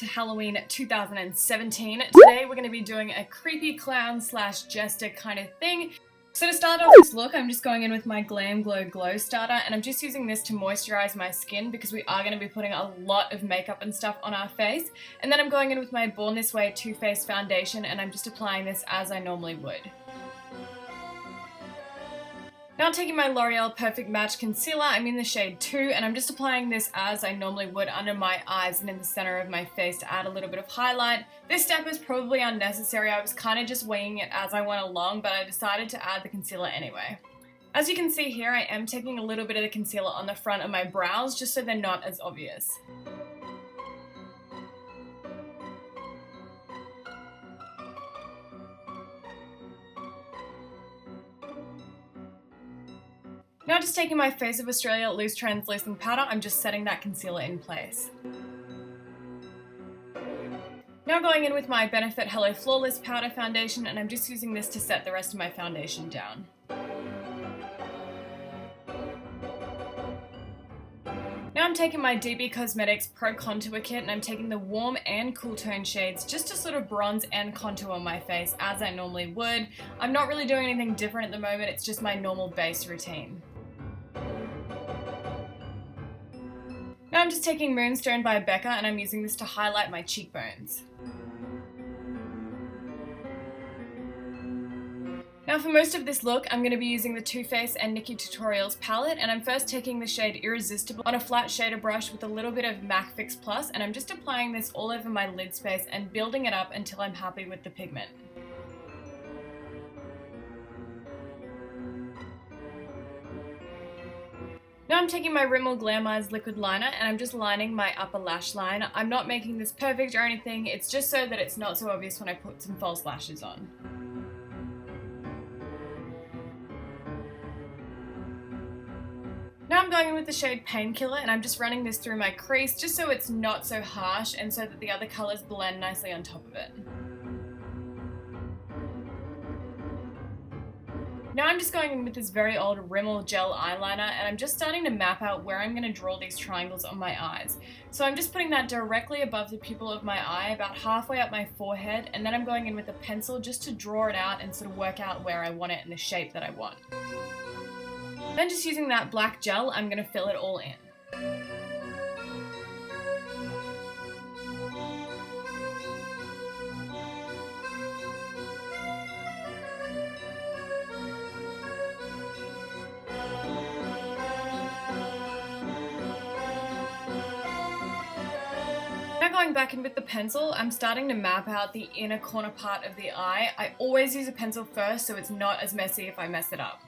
to Halloween 2017. Today we're going to be doing a creepy clown slash jester kind of thing. So to start off this look, I'm just going in with my Glam Glow Glow Starter, and I'm just using this to moisturize my skin because we are going to be putting a lot of makeup and stuff on our face. And then I'm going in with my Born This Way Too Faced foundation, and I'm just applying this as I normally would. Now I'm taking my L'Oreal Perfect Match Concealer, I'm in the shade 2, and I'm just applying this as I normally would under my eyes and in the center of my face to add a little bit of highlight. This step is probably unnecessary, I was kind of just winging it as I went along, but I decided to add the concealer anyway. As you can see here, I am taking a little bit of the concealer on the front of my brows just so they're not as obvious. Now just taking my Face of Australia Loose Translucent Powder, I'm just setting that concealer in place. Now going in with my Benefit Hello Flawless Powder Foundation, and I'm just using this to set the rest of my foundation down. Now I'm taking my DB Cosmetics Pro Contour Kit, and I'm taking the warm and cool tone shades just to sort of bronze and contour my face as I normally would. I'm not really doing anything different at the moment, it's just my normal base routine. Now I'm just taking Moonstone by Becca, and I'm using this to highlight my cheekbones. Now for most of this look, I'm going to be using the Too Faced and Nikkie Tutorials palette, and I'm first taking the shade Irresistible on a flat shader brush with a little bit of MAC Fix Plus, and I'm just applying this all over my lid space and building it up until I'm happy with the pigment. Now I'm taking my Rimmel Glam Eyes liquid liner, and I'm just lining my upper lash line. I'm not making this perfect or anything, it's just so that it's not so obvious when I put some false lashes on. Now I'm going in with the shade Painkiller, and I'm just running this through my crease just so it's not so harsh and so that the other colours blend nicely on top of it. Now I'm just going in with this very old Rimmel gel eyeliner, and I'm just starting to map out where I'm going to draw these triangles on my eyes. So I'm just putting that directly above the pupil of my eye, about halfway up my forehead, and then I'm going in with a pencil just to draw it out and sort of work out where I want it and the shape that I want. Then just using that black gel, I'm going to fill it all in. Now going back in with the pencil, I'm starting to map out the inner corner part of the eye. I always use a pencil first so it's not as messy if I mess it up.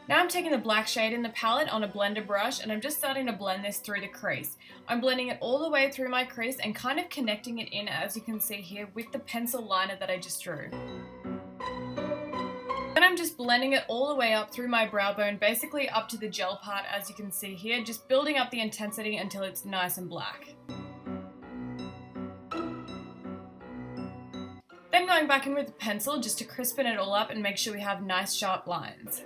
Now I'm taking the black shade in the palette on a blender brush, and I'm just starting to blend this through the crease. I'm blending it all the way through my crease and kind of connecting it in, as you can see here, with the pencil liner that I just drew. Then I'm just blending it all the way up through my brow bone, basically up to the gel part, as you can see here, just building up the intensity until it's nice and black. Then going back in with the pencil just to crispen it all up and make sure we have nice sharp lines.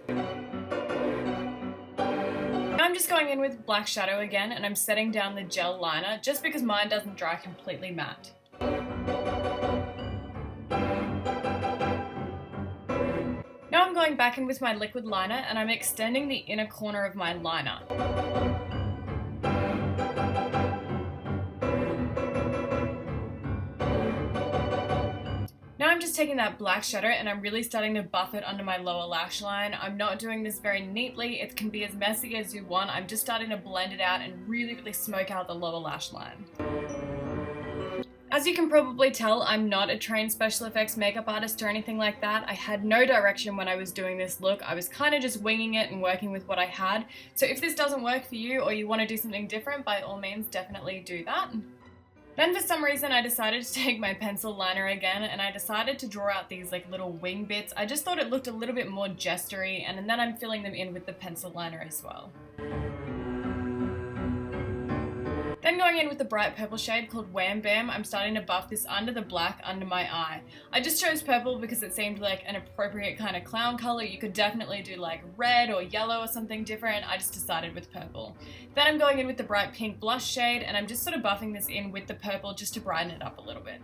Now I'm just going in with black shadow again, and I'm setting down the gel liner just because mine doesn't dry completely matte. Now I'm going back in with my liquid liner, and I'm extending the inner corner of my liner. Now I'm just taking that black shadow, and I'm really starting to buff it under my lower lash line. I'm not doing this very neatly, it can be as messy as you want. I'm just starting to blend it out and really smoke out the lower lash line. As you can probably tell, I'm not a trained special effects makeup artist or anything like that. I had no direction when I was doing this look. I was kind of just winging it and working with what I had. So if this doesn't work for you or you want to do something different, by all means definitely do that. Then for some reason I decided to take my pencil liner again, and I decided to draw out these like little wing bits. I just thought it looked a little bit more jestery, and then I'm filling them in with the pencil liner as well. Then going in with the bright purple shade called Wham Bam, I'm starting to buff this under the black under my eye. I just chose purple because it seemed like an appropriate kind of clown color. You could definitely do like red or yellow or something different. I just decided with purple. Then I'm going in with the bright pink blush shade and I'm just sort of buffing this in with the purple just to brighten it up a little bit.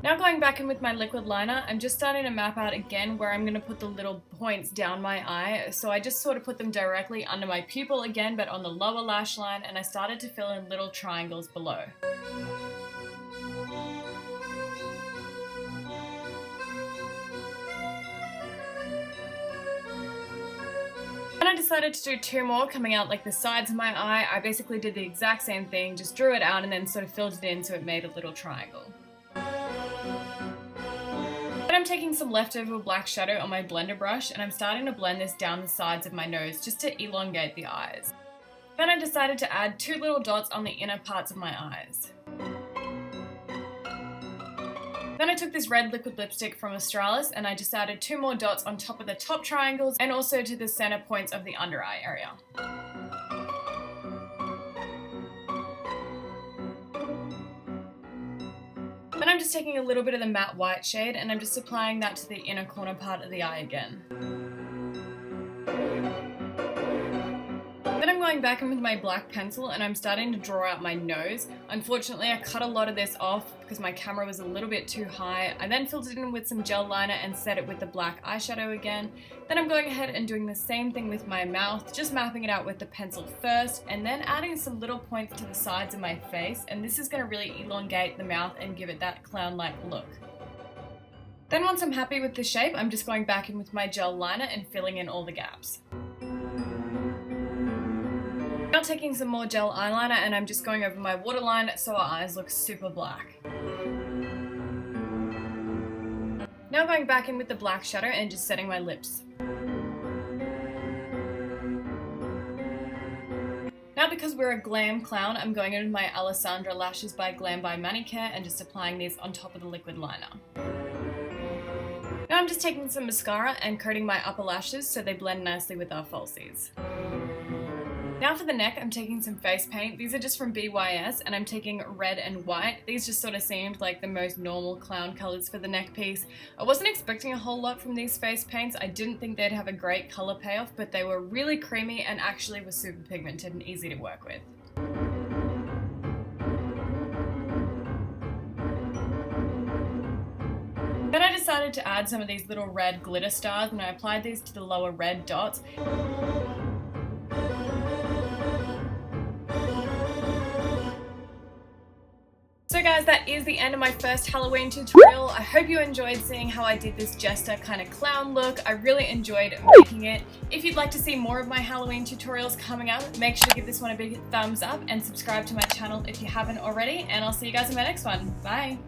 Now going back in with my liquid liner, I'm just starting to map out again where I'm going to put the little points down my eye. So I just sort of put them directly under my pupil again, but on the lower lash line, and I started to fill in little triangles below. Then I decided to do two more coming out like the sides of my eye. I basically did the exact same thing, just drew it out and then sort of filled it in so it made a little triangle. Then I'm taking some leftover black shadow on my blender brush and I'm starting to blend this down the sides of my nose just to elongate the eyes. Then I decided to add two little dots on the inner parts of my eyes. Then I took this red liquid lipstick from Australis and I just added two more dots on top of the top triangles and also to the center points of the under eye area. Then I'm just taking a little bit of the matte white shade and I'm just applying that to the inner corner part of the eye again. Then I'm going back in with my black pencil and I'm starting to draw out my nose. Unfortunately, I cut a lot of this off because my camera was a little bit too high. I then filled it in with some gel liner and set it with the black eyeshadow again. Then I'm going ahead and doing the same thing with my mouth, just mapping it out with the pencil first and then adding some little points to the sides of my face, and this is going to really elongate the mouth and give it that clown-like look. Then once I'm happy with the shape, I'm just going back in with my gel liner and filling in all the gaps. Now taking some more gel eyeliner and I'm just going over my waterline so our eyes look super black. Now going back in with the black shadow and just setting my lips. Now because we're a glam clown, I'm going in with my Alessandra lashes by Glam by Manicare and just applying these on top of the liquid liner. Now I'm just taking some mascara and coating my upper lashes so they blend nicely with our falsies. Now for the neck, I'm taking some face paint. These are just from BYS and I'm taking red and white. These just sort of seemed like the most normal clown colors for the neck piece. I wasn't expecting a whole lot from these face paints. I didn't think they'd have a great color payoff, but they were really creamy and actually were super pigmented and easy to work with. Then I decided to add some of these little red glitter stars and I applied these to the lower red dots. So guys, that is the end of my first Halloween tutorial. I hope you enjoyed seeing how I did this jester kind of clown look. I really enjoyed making it. If you'd like to see more of my Halloween tutorials coming up, make sure to give this one a big thumbs up and subscribe to my channel if you haven't already, and I'll see you guys in my next one. Bye!